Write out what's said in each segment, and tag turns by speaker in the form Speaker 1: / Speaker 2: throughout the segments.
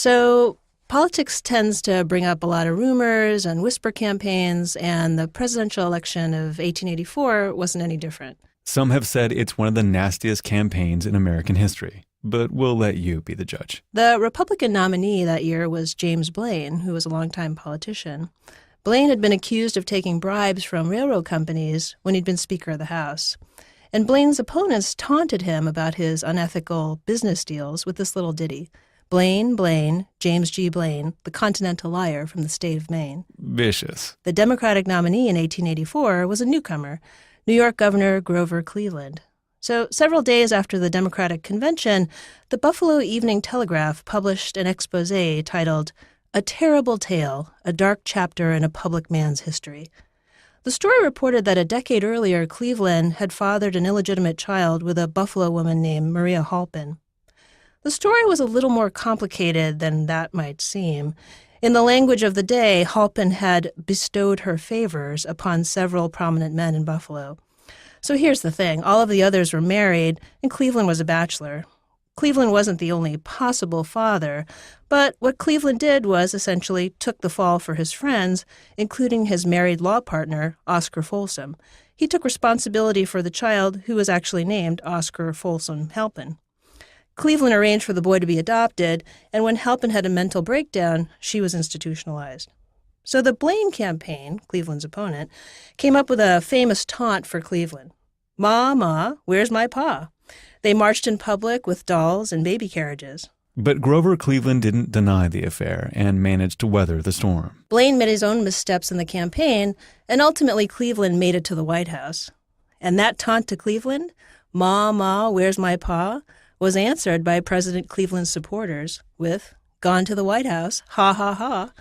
Speaker 1: So politics tends to bring up a lot of rumors and whisper campaigns, and the presidential election of 1884 wasn't any different.
Speaker 2: Some have said it's one of the nastiest campaigns in American history, but we'll let you be the judge.
Speaker 1: The Republican nominee that year was James Blaine, who was a longtime politician. Blaine had been accused of taking bribes from railroad companies when he'd been Speaker of the House. And Blaine's opponents taunted him about his unethical business deals with this little ditty. Blaine, Blaine, James G. Blaine, the continental liar from the state of Maine.
Speaker 2: Vicious.
Speaker 1: The Democratic nominee in 1884 was a newcomer, New York Governor Grover Cleveland. So several days after the Democratic convention, the Buffalo Evening Telegraph published an exposé titled "A Terrible Tale, a Dark Chapter in a Public Man's History." The story reported that a decade earlier, Cleveland had fathered an illegitimate child with a Buffalo woman named Maria Halpin. The story was a little more complicated than that might seem. In the language of the day, Halpin had bestowed her favors upon several prominent men in Buffalo. So here's the thing. All of the others were married, and Cleveland was a bachelor. Cleveland wasn't the only possible father, but what Cleveland did was essentially took the fall for his friends, including his married law partner, Oscar Folsom. He took responsibility for the child, who was actually named Oscar Folsom Halpin. Cleveland arranged for the boy to be adopted, and when Halpin had a mental breakdown, she was institutionalized. So the Blaine campaign, Cleveland's opponent, came up with a famous taunt for Cleveland. "Ma, ma, where's my pa?" They marched in public with dolls and baby carriages.
Speaker 2: But Grover Cleveland didn't deny the affair and managed to weather the storm.
Speaker 1: Blaine made his own missteps in the campaign, and ultimately Cleveland made it to the White House. And that taunt to Cleveland, "Ma, ma, where's my pa?" was answered by President Cleveland's supporters with, "Gone to the White House, ha, ha, ha."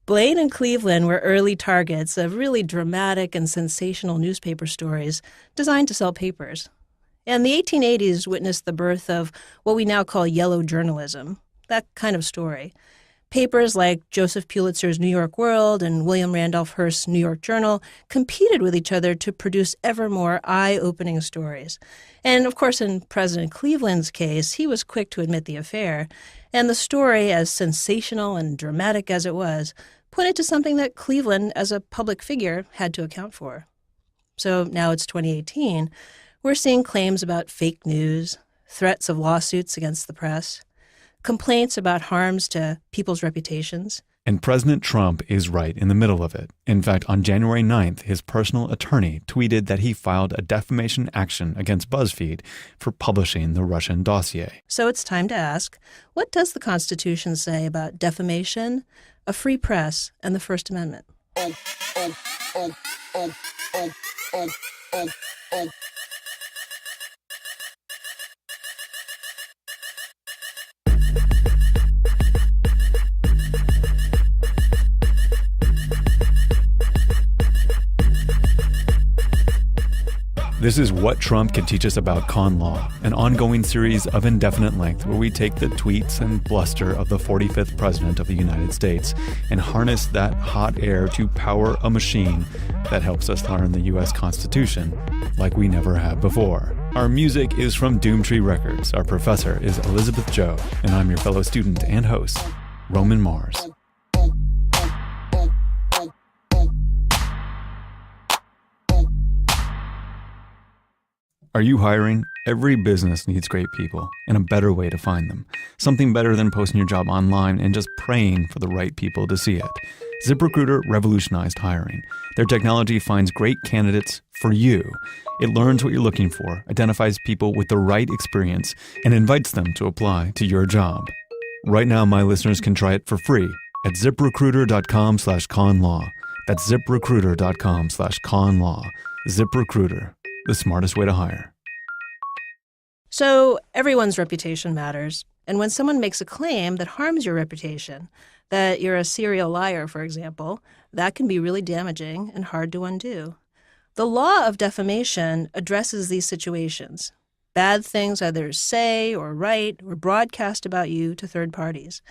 Speaker 1: Blaine and Cleveland were early targets of really dramatic and sensational newspaper stories designed to sell papers. And the 1880s witnessed the birth of what we now call yellow journalism, that kind of story. Papers like Joseph Pulitzer's New York World and William Randolph Hearst's New York Journal competed with each other to produce ever more eye-opening stories. And of course, in President Cleveland's case, he was quick to admit the affair. And the story, as sensational and dramatic as it was, pointed to something that Cleveland, as a public figure, had to account for. So now it's 2018. We're seeing claims about fake news, threats of lawsuits against the press, complaints about harms to people's reputations.
Speaker 2: And President Trump is right in the middle of it. In fact, on January 9th, his personal attorney tweeted that he filed a defamation action against BuzzFeed for publishing the Russian dossier.
Speaker 1: So it's time to ask, what does the Constitution say about defamation, a free press, and the First Amendment?
Speaker 2: This is What Trump Can Teach Us About Con Law, an ongoing series of indefinite length where we take the tweets and bluster of the 45th President of the United States and harness that hot air to power a machine that helps us learn the U.S. Constitution like we never have before. Our music is from Doomtree Records. Our professor is Elizabeth Joe, and I'm your fellow student and host, Roman Mars. Are you hiring? Every business needs great people and a better way to find them. Something better than posting your job online and just praying for the right people to see it. ZipRecruiter revolutionized hiring. Their technology finds great candidates for you. It learns what you're looking for, identifies people with the right experience, and invites them to apply to your job. Right now, my listeners can try it for free at ziprecruiter.com/conlaw. That's ziprecruiter.com/conlaw. ZipRecruiter. The smartest way to hire.
Speaker 1: So everyone's reputation matters. And when someone makes a claim that harms your reputation, that you're a serial liar, for example, that can be really damaging and hard to undo. The law of defamation addresses these situations. Bad things either say or write or broadcast about you to third parties.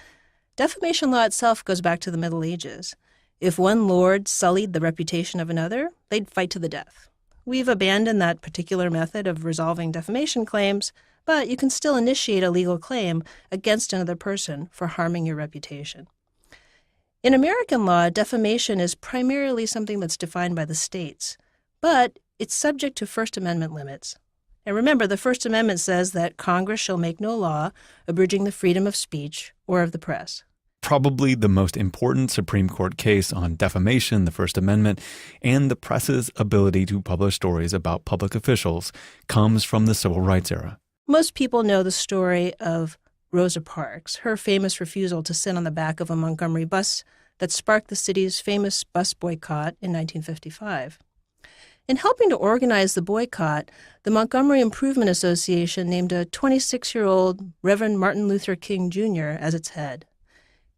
Speaker 1: Defamation law itself goes back to the Middle Ages. If one lord sullied the reputation of another, they'd fight to the death. We've abandoned that particular method of resolving defamation claims, but you can still initiate a legal claim against another person for harming your reputation. In American law, defamation is primarily something that's defined by the states, but it's subject to First Amendment limits. And remember, the First Amendment says that Congress shall make no law abridging the freedom of speech or of the press.
Speaker 2: Probably the most important Supreme Court case on defamation, the First Amendment, and the press's ability to publish stories about public officials comes from the Civil Rights era.
Speaker 1: Most people know the story of Rosa Parks, her famous refusal to sit on the back of a Montgomery bus that sparked the city's famous bus boycott in 1955. In helping to organize the boycott, the Montgomery Improvement Association named a 26-year-old Reverend Martin Luther King Jr. as its head.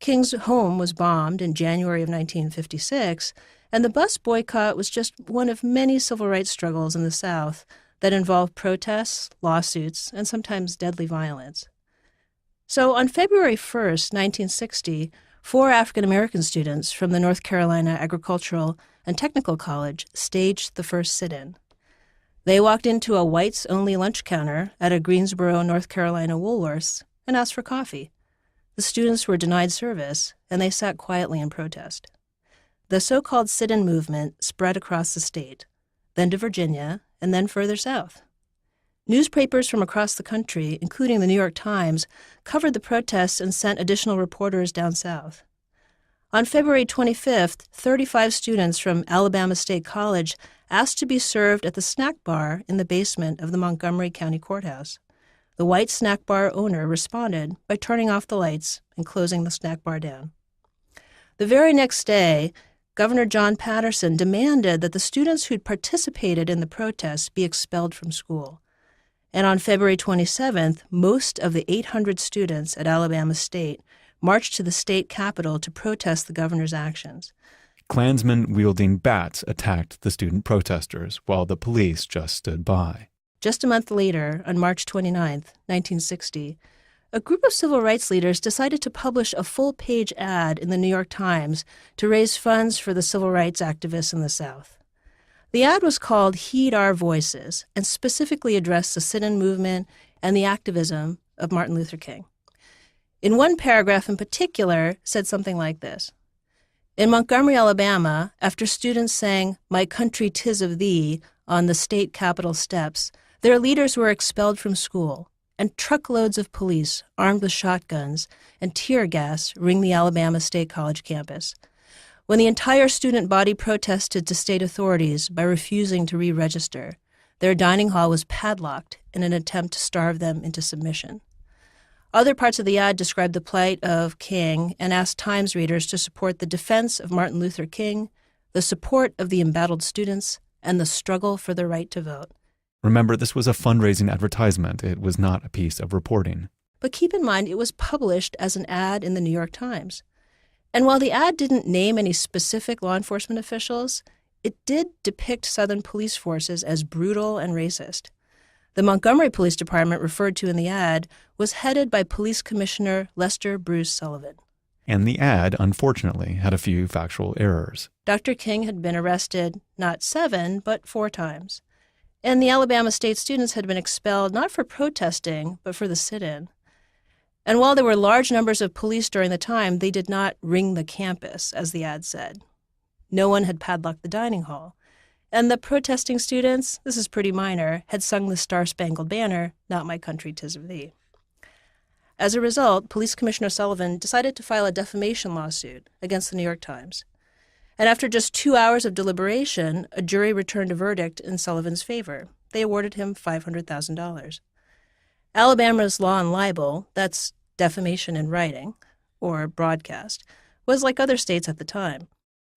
Speaker 1: King's home was bombed in January of 1956, and the bus boycott was just one of many civil rights struggles in the South that involved protests, lawsuits, and sometimes deadly violence. So on February 1st, 1960, 4 African-American students from the North Carolina Agricultural and Technical College staged the first sit-in. They walked into a whites-only lunch counter at a Greensboro, North Carolina Woolworths and asked for coffee. The students were denied service, and they sat quietly in protest. The so-called sit-in movement spread across the state, then to Virginia, and then further south. Newspapers from across the country, including the New York Times, covered the protests and sent additional reporters down south. On February 25th, 35 students from Alabama State College asked to be served at the snack bar in the basement of the Montgomery County Courthouse. The white snack bar owner responded by turning off the lights and closing the snack bar down. The very next day, Governor John Patterson demanded that the students who'd participated in the protests be expelled from school. And on February 27th, most of the 800 students at Alabama State marched to the state capitol to protest the governor's actions.
Speaker 2: Klansmen wielding bats attacked the student protesters, while the police just stood by.
Speaker 1: Just a month later, on March 29th, 1960, a group of civil rights leaders decided to publish a full-page ad in the New York Times to raise funds for the civil rights activists in the South. The ad was called Heed Our Voices and specifically addressed the sit-in movement and the activism of Martin Luther King. In one paragraph in particular, said something like this: "In Montgomery, Alabama, after students sang 'My Country 'Tis of Thee' on the state capitol steps, their leaders were expelled from school, and truckloads of police armed with shotguns and tear gas ringed the Alabama State College campus. When the entire student body protested to state authorities by refusing to re-register, their dining hall was padlocked in an attempt to starve them into submission." Other parts of the ad described the plight of King and asked Times readers to support the defense of Martin Luther King, the support of the embattled students, and the struggle for the right to vote.
Speaker 2: Remember, this was a fundraising advertisement. It was not a piece of reporting.
Speaker 1: But keep in mind, it was published as an ad in the New York Times. And while the ad didn't name any specific law enforcement officials, it did depict Southern police forces as brutal and racist. The Montgomery Police Department referred to in the ad was headed by Police Commissioner Lester Bruce Sullivan.
Speaker 2: And the ad, unfortunately, had a few factual errors.
Speaker 1: Dr. King had been arrested not 7, but 4 times. And the Alabama State students had been expelled not for protesting, but for the sit-in. And while there were large numbers of police during the time, they did not ring the campus, as the ad said. No one had padlocked the dining hall. And the protesting students, this is pretty minor, had sung the Star-Spangled Banner, "Not My Country 'Tis of Thee." As a result, Police Commissioner Sullivan decided to file a defamation lawsuit against the New York Times. And after just 2 hours of deliberation, a jury returned a verdict in Sullivan's favor. They awarded him $500,000. Alabama's law on libel, that's defamation in writing, or broadcast, was like other states at the time.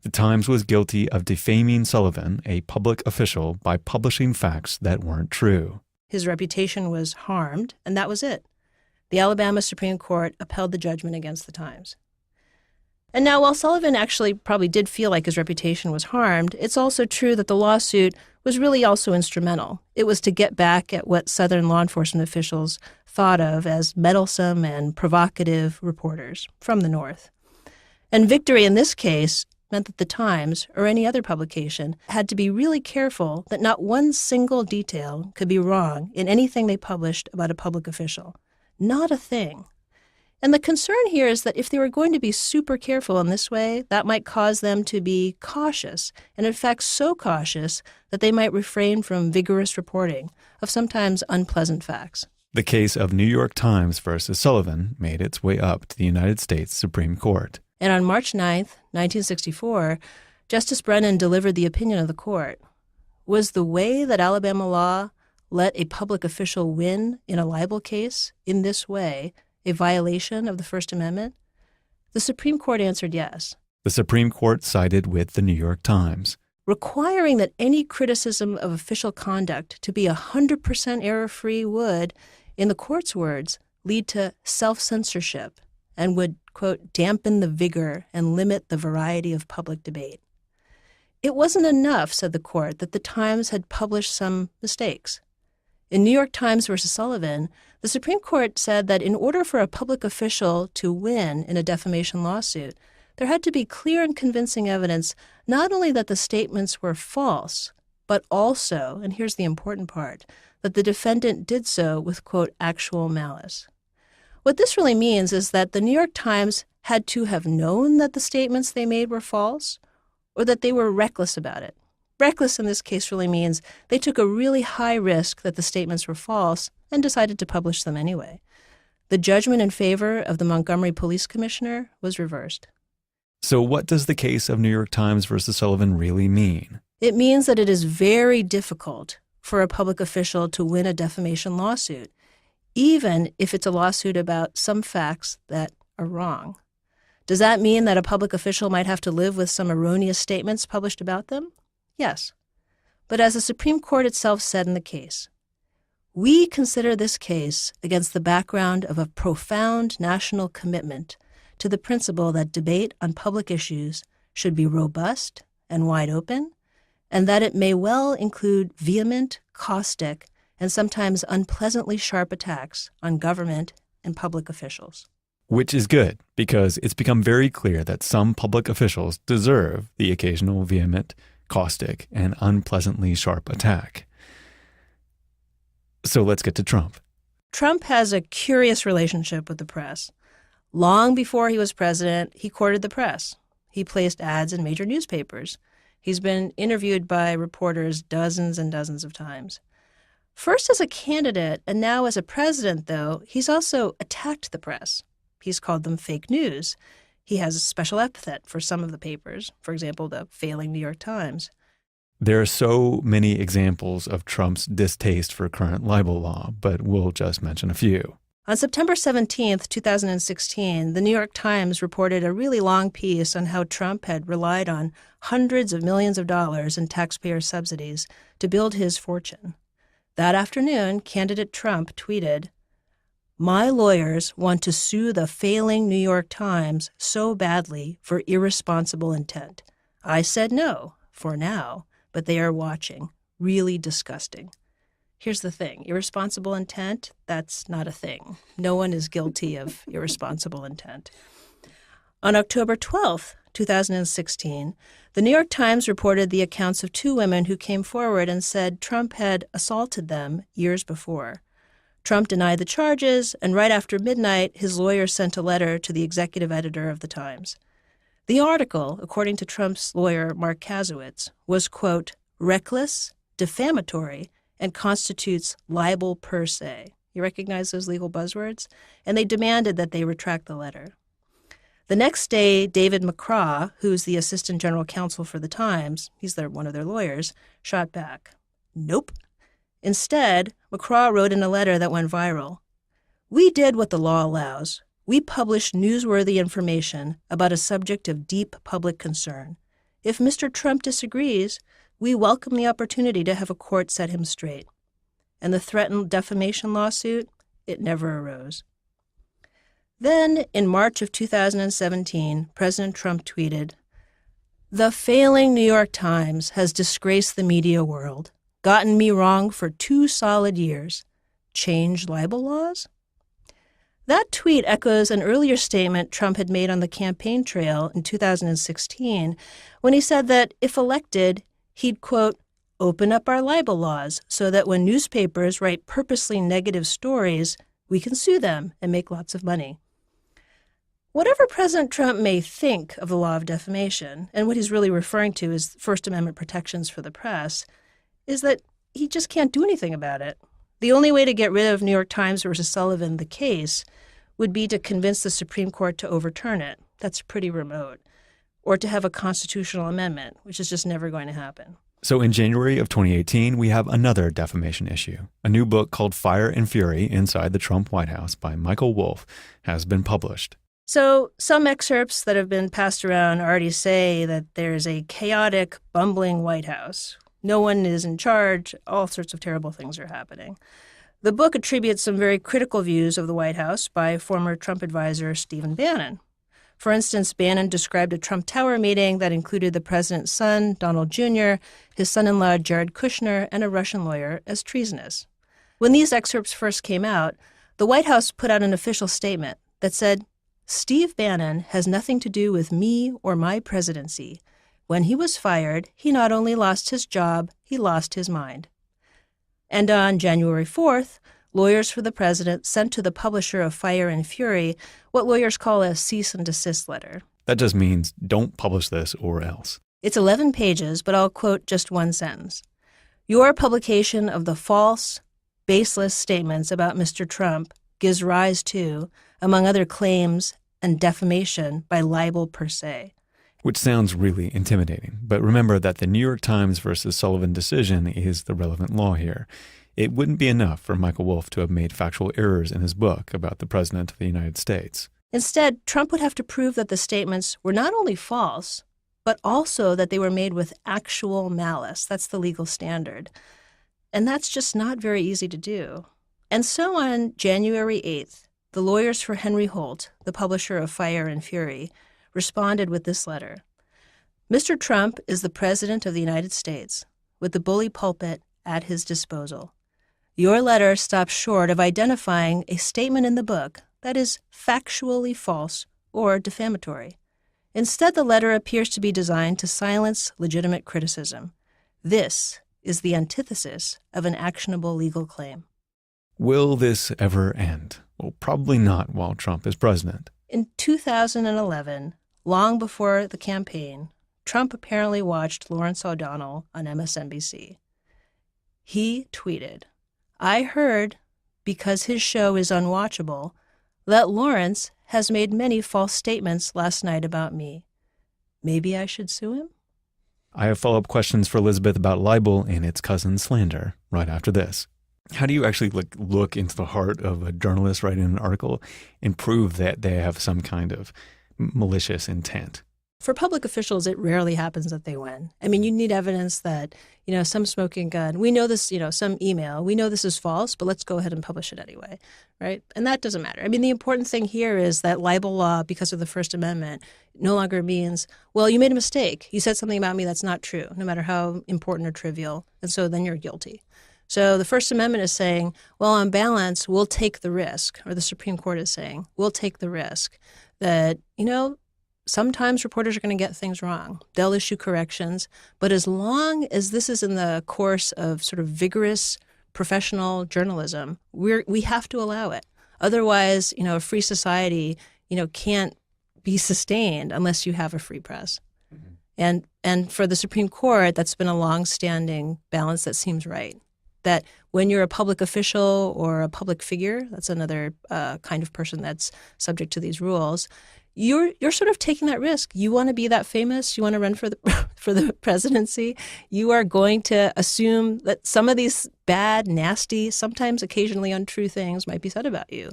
Speaker 2: The Times was guilty of defaming Sullivan, a public official, by publishing facts that weren't true.
Speaker 1: His reputation was harmed, and that was it. The Alabama Supreme Court upheld the judgment against the Times. And now, while Sullivan actually probably did feel like his reputation was harmed, it's also true that the lawsuit was really also instrumental. It was to get back at what Southern law enforcement officials thought of as meddlesome and provocative reporters from the North. And victory in this case meant that the Times, or any other publication, had to be really careful that not one single detail could be wrong in anything they published about a public official. Not a thing. And the concern here is that if they were going to be super careful in this way, that might cause them to be cautious, and in fact so cautious that they might refrain from vigorous reporting of sometimes unpleasant facts.
Speaker 2: The case of New York Times versus Sullivan made its way up to the United States Supreme Court.
Speaker 1: And on March 9th, 1964, Justice Brennan delivered the opinion of the court. Was the way that Alabama law let a public official win in a libel case in this way a violation of the First Amendment? The Supreme Court answered yes.
Speaker 2: The Supreme Court sided with the New York Times,
Speaker 1: requiring that any criticism of official conduct to be 100% error-free would, in the court's words, lead to self-censorship and would, quote, dampen the vigor and limit the variety of public debate. It wasn't enough, said the court, that the Times had published some mistakes. In New York Times versus Sullivan, the Supreme Court said that in order for a public official to win in a defamation lawsuit, there had to be clear and convincing evidence not only that the statements were false, but also, and here's the important part, that the defendant did so with, quote, actual malice. What this really means is that the New York Times had to have known that the statements they made were false, or that they were reckless about it. Reckless in this case really means they took a really high risk that the statements were false and decided to publish them anyway. The judgment in favor of the Montgomery Police Commissioner was reversed.
Speaker 2: So what does the case of New York Times versus Sullivan really mean?
Speaker 1: It means that it is very difficult for a public official to win a defamation lawsuit, even if it's a lawsuit about some facts that are wrong. Does that mean that a public official might have to live with some erroneous statements published about them? Yes. But as the Supreme Court itself said in the case, we consider this case against the background of a profound national commitment to the principle that debate on public issues should be robust and wide open, and that it may well include vehement, caustic, and sometimes unpleasantly sharp attacks on government and public officials.
Speaker 2: Which is good, because it's become very clear that some public officials deserve the occasional vehement, caustic, and unpleasantly sharp attack. So let's get to Trump.
Speaker 1: Trump has a curious relationship with the press. Long before he was president, he courted the press. He placed ads in major newspapers. He's been interviewed by reporters dozens and dozens of times. First as a candidate and now as a president, though, he's also attacked the press. He's called them fake news. He has a special epithet for some of the papers, for example, the failing New York Times.
Speaker 2: There are so many examples of Trump's distaste for current libel law, but we'll just mention a few.
Speaker 1: On September 17th, 2016, the New York Times reported a really long piece on how Trump had relied on hundreds of millions of dollars in taxpayer subsidies to build his fortune. That afternoon, candidate Trump tweeted, "My lawyers want to sue the failing New York Times so badly for irresponsible intent. I said no, for now, but they are watching. Really disgusting." Here's the thing. Irresponsible intent, that's not a thing. No one is guilty of irresponsible intent. On October 12th, 2016, the New York Times reported the accounts of two women who came forward and said Trump had assaulted them years before. Trump denied the charges, and right after midnight, his lawyer sent a letter to the executive editor of the Times. The article, according to Trump's lawyer, Mark Kasowitz, was, quote, reckless, defamatory, and constitutes libel per se. You recognize those legal buzzwords? And they demanded that they retract the letter. The next day, David McCraw, who's the assistant general counsel for the Times, he's one of their lawyers, shot back. Nope. Instead, McCraw wrote in a letter that went viral. We did what the law allows. We published newsworthy information about a subject of deep public concern. If Mr. Trump disagrees, we welcome the opportunity to have a court set him straight. And the threatened defamation lawsuit, it never arose. Then, in March of 2017, President Trump tweeted, "The failing New York Times has disgraced the media world, gotten me wrong for 2 solid years. Change libel laws?" That tweet echoes an earlier statement Trump had made on the campaign trail in 2016 when he said that if elected, he'd, quote, open up our libel laws so that when newspapers write purposely negative stories, we can sue them and make lots of money. Whatever President Trump may think of the law of defamation, and what he's really referring to is First Amendment protections for the press, is that he just can't do anything about it. The only way to get rid of New York Times versus Sullivan, the case, would be to convince the Supreme Court to overturn it. That's pretty remote. Or to have a constitutional amendment, which is just never going to happen.
Speaker 2: So in January of 2018, we have another defamation issue. A new book called Fire and Fury Inside the Trump White House by Michael Wolff has been published.
Speaker 1: So some excerpts that have been passed around already say that there's a chaotic, bumbling White House. No one is in charge. All sorts of terrible things are happening. The book attributes some very critical views of the White House by former Trump advisor Stephen Bannon. For instance, Bannon described a Trump Tower meeting that included the president's son, Donald Jr., his son-in-law, Jared Kushner, and a Russian lawyer as treasonous. When these excerpts first came out, the White House put out an official statement that said, Steve Bannon has nothing to do with me or my presidency. When he was fired, he not only lost his job, he lost his mind. And on January 4th, lawyers for the president sent to the publisher of Fire and Fury what lawyers call a cease and desist letter.
Speaker 2: That just means don't publish this or else.
Speaker 1: It's 11 pages, but I'll quote just one sentence. Your publication of the false, baseless statements about Mr. Trump gives rise to, among other claims, and defamation by libel per se.
Speaker 2: Which sounds really intimidating. But remember that the New York Times versus Sullivan decision is the relevant law here. It wouldn't be enough for Michael Wolff to have made factual errors in his book about the President of the United States.
Speaker 1: Instead, Trump would have to prove that the statements were not only false, but also that they were made with actual malice. That's the legal standard. And that's just not very easy to do. And so on January 8th, the lawyers for Henry Holt, the publisher of Fire and Fury, responded with this letter. Mr. Trump is the President of the United States, with the bully pulpit at his disposal. Your letter stops short of identifying a statement in the book that is factually false or defamatory. Instead, the letter appears to be designed to silence legitimate criticism. This is the antithesis of an actionable legal claim.
Speaker 2: Will this ever end? Well, probably not while Trump is president.
Speaker 1: In 2011, long before the campaign, Trump apparently watched Lawrence O'Donnell on MSNBC. He tweeted, I heard, because his show is unwatchable, that Lawrence has made many false statements last night about me. Maybe I should sue him?
Speaker 2: I have follow-up questions for Elizabeth about libel and its cousin slander right after this. How do you actually look into the heart of a journalist writing an article and prove that they have some kind of malicious intent?
Speaker 1: For public officials, it rarely happens that they win. I mean, you need evidence that, some smoking gun, we know this, some email, we know this is false, but let's go ahead and publish it anyway, right? And that doesn't matter. I mean, the important thing here is that libel law, because of the First Amendment, no longer means, well, you made a mistake. You said something about me that's not true, no matter how important or trivial. And so then you're guilty. So the First Amendment is saying, well, on balance, we'll take the risk, or the Supreme Court is saying, we'll take the risk that, sometimes reporters are going to get things wrong. They'll issue corrections. But as long as this is in the course of sort of vigorous professional journalism, we have to allow it. Otherwise, a free society, can't be sustained unless you have a free press. Mm-hmm. And for the Supreme Court, that's been a longstanding balance that seems right. That when you're a public official or a public figure, that's another kind of person that's subject to these rules, you're sort of taking that risk. You want to be that famous. You want to run for the presidency. You are going to assume that some of these bad, nasty, sometimes occasionally untrue things might be said about you.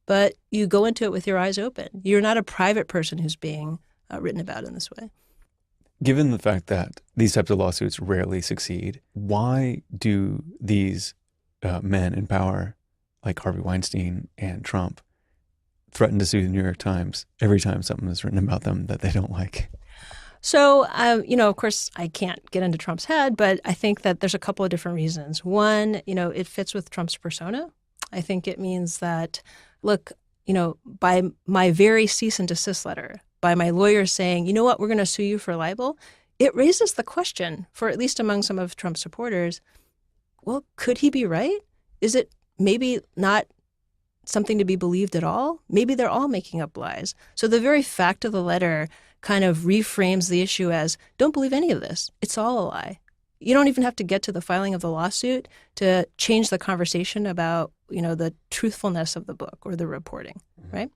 Speaker 1: But you go into it with your eyes open. You're not a private person who's being written about in this way.
Speaker 2: Given the fact that these types of lawsuits rarely succeed, why do these men in power, like Harvey Weinstein and Trump, threaten to sue the New York Times every time something is written about them that they don't like?
Speaker 1: So, of course, I can't get into Trump's head, but I think that there's a couple of different reasons. One, it fits with Trump's persona. I think it means that, look, by my very cease and desist letter, by my lawyer saying, you know what, we're going to sue you for libel, it raises the question, for at least among some of Trump's supporters, well, could he be right? Is it maybe not something to be believed at all? Maybe they're all making up lies. So the very fact of the letter kind of reframes the issue as, don't believe any of this. It's all a lie. You don't even have to get to the filing of the lawsuit to change the conversation about, the truthfulness of the book or the reporting, right?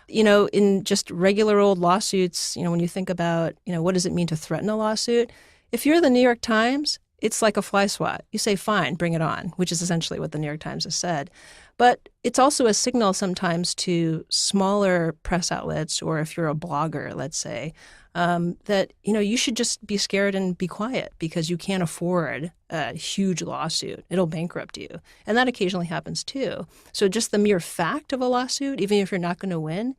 Speaker 1: In just regular old lawsuits, when you think about, what does it mean to threaten a lawsuit? If you're the New York Times, it's like a fly swat. You say, fine, bring it on, which is essentially what the New York Times has said. But it's also a signal sometimes to smaller press outlets, or if you're a blogger, let's say, that, you should just be scared and be quiet because you can't afford a huge lawsuit. It'll bankrupt you. And that occasionally happens too. So just the mere fact of a lawsuit, even if you're not going to win,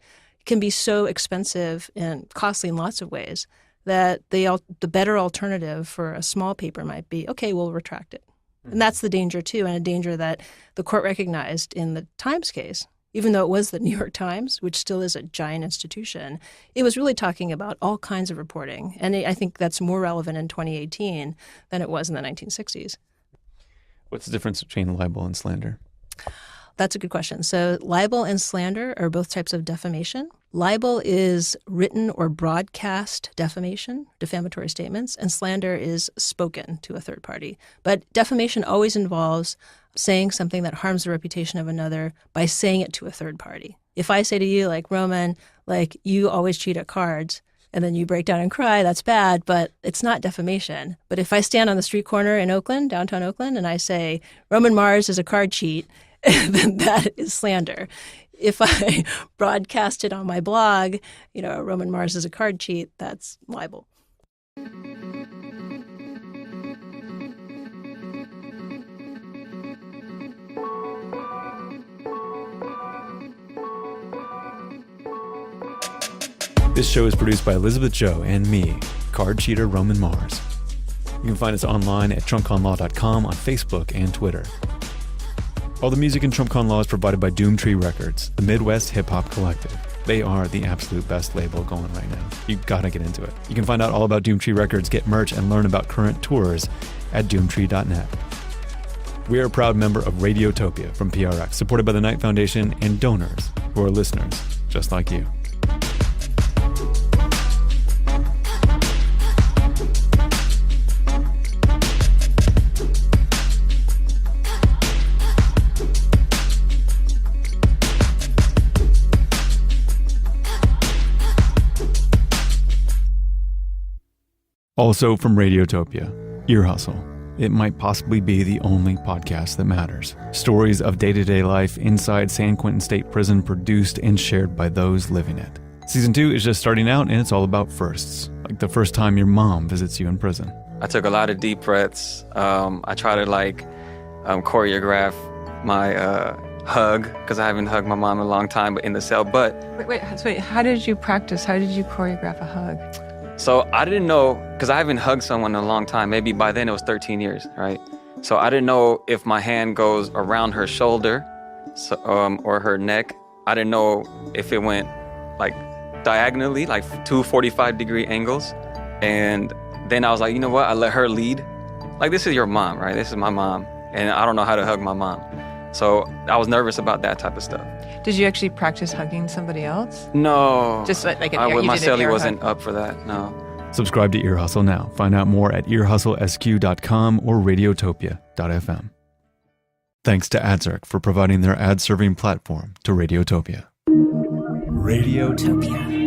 Speaker 1: can be so expensive and costly in lots of ways that the better alternative for a small paper might be, okay, we'll retract it. And that's the danger too, and a danger that the court recognized in the Times case. Even though it was the New York Times, which still is a giant institution, it was really talking about all kinds of reporting. And I think that's more relevant in 2018 than it was in the 1960s.
Speaker 2: What's the difference between libel and slander?
Speaker 1: That's a good question. So libel and slander are both types of defamation. Libel is written or broadcast defamation, defamatory statements, and slander is spoken to a third party. But defamation always involves saying something that harms the reputation of another by saying it to a third party. If I say to you, like, Roman, like, you always cheat at cards, and then you break down and cry, that's bad, but it's not defamation. But if I stand on the street corner in Oakland, downtown Oakland, and I say, Roman Mars is a card cheat, then that is slander. If I broadcast it on my blog, Roman Mars is a card cheat, that's libel.
Speaker 2: This show is produced by Elizabeth Joe and me, card cheater Roman Mars. You can find us online at trumpconlaw.com, on Facebook and Twitter. All the music in TrumpCon Law is provided by Doomtree Records, the Midwest hip-hop collective. They are the absolute best label going right now. You gotta get into it. You can find out all about Doomtree Records, get merch, and learn about current tours at doomtree.net. We are a proud member of Radiotopia from PRX, supported by the Knight Foundation and donors who are listeners just like you. Also from Radiotopia, Ear Hustle. It might possibly be the only podcast that matters. Stories of day-to-day life inside San Quentin State Prison, produced and shared by those living it. Season 2 is just starting out, and it's all about firsts, like the first time your mom visits you in prison.
Speaker 3: I took a lot of deep breaths. I try to choreograph my hug, because I haven't hugged my mom in a long time, but in the cell. But
Speaker 4: wait, how did you practice? How did you choreograph a hug?
Speaker 3: So I didn't know, because I haven't hugged someone in a long time. Maybe by then it was 13 years, right? So I didn't know if my hand goes around her shoulder or her neck. I didn't know if it went like diagonally, like 2 45-degree angles. And then I was like, you know what? I let her lead. Like, this is your mom, right? This is my mom. And I don't know how to hug my mom. So I was nervous about that type of stuff.
Speaker 4: Did you actually practice hugging somebody else?
Speaker 3: No.
Speaker 4: Just like
Speaker 3: my cellie wasn't up for that, no.
Speaker 2: Subscribe to Ear Hustle now. Find out more at earhustlesq.com or radiotopia.fm. Thanks to AdZerk for providing their ad-serving platform to Radiotopia. Radiotopia.